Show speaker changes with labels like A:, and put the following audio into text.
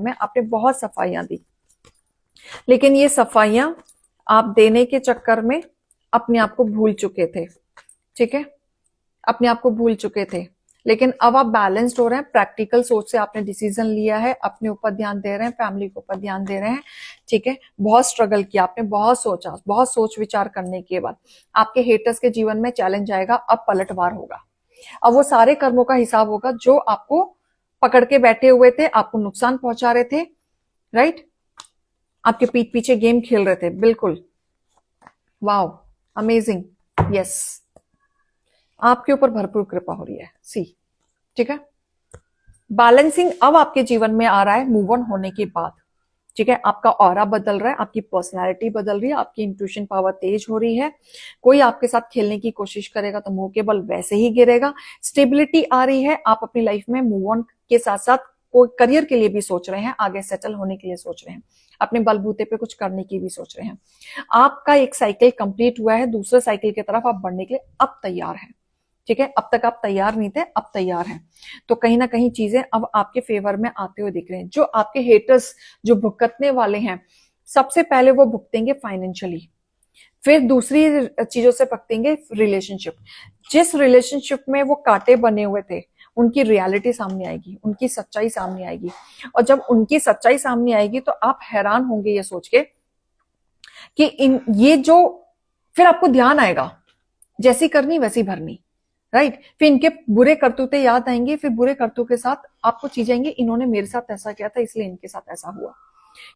A: में आपने बहुत सफाइयां दी, लेकिन ये सफाइयां आप देने के चक्कर में अपने आप को भूल चुके थे। ठीक है, अपने आप को भूल चुके थे। लेकिन अब आप बैलेंस्ड हो रहे हैं, प्रैक्टिकल सोच से आपने डिसीजन लिया है, अपने ऊपर ध्यान दे रहे हैं, फैमिली के ऊपर ध्यान दे रहे हैं। ठीक है, बहुत स्ट्रगल किया आपने, बहुत सोचा, बहुत सोच विचार करने के बाद आपके हेटर्स के जीवन में चैलेंज आएगा, अब पलटवार होगा। अब वो सारे कर्मों का हिसाब होगा जो आपको पकड़ के बैठे हुए थे, आपको नुकसान पहुंचा रहे थे, राइट, आपके पीठ पीछे गेम खेल रहे थे। बिल्कुल, वाओ, अमेजिंग, यस, आपके ऊपर भरपूर कृपा हो रही है। सी, ठीक है, बैलेंसिंग अब आपके जीवन में आ रहा है मूव ऑन होने के बाद। ठीक है, आपका ऑरा बदल रहा है, आपकी पर्सनालिटी बदल रही है, आपकी इंट्यूशन पावर तेज हो रही है। कोई आपके साथ खेलने की कोशिश करेगा तो मुंह के बल वैसे ही गिरेगा। स्टेबिलिटी आ रही है, आप अपनी लाइफ में मूव ऑन के साथ साथ कोई करियर के लिए भी सोच रहे हैं, आगे सेटल होने के लिए सोच रहे हैं, अपने बलबूते पे कुछ करने की भी सोच रहे हैं। आपका एक साइकिल कंप्लीट हुआ है, दूसरे साइकिल की तरफ आप बढ़ने के लिए अब तैयार हैं। ठीक है, अब तक आप तैयार नहीं थे, अब तैयार हैं। तो कहीं ना कहीं चीजें अब आपके फेवर में आते हुए दिख रहे हैं। जो आपके हेटर्स जो भुगतने वाले हैं, सबसे पहले वो भुगतेंगे फाइनेंशियली, फिर दूसरी चीजों से भुगतेंगे रिलेशनशिप। जिस रिलेशनशिप में वो कांटे बने हुए थे, उनकी रियलिटी सामने आएगी, उनकी सच्चाई सामने आएगी। और जब उनकी सच्चाई सामने आएगी तो आप हैरान होंगे ये सोच के कि इन ये जो, फिर आपको ध्यान आएगा जैसी करनी वैसी भरनी, राइट। फिर इनके बुरे करतूते याद आएंगे, फिर बुरे करतूत के साथ आपको चीजें आएंगी, इन्होंने मेरे साथ ऐसा किया था इसलिए इनके साथ ऐसा हुआ।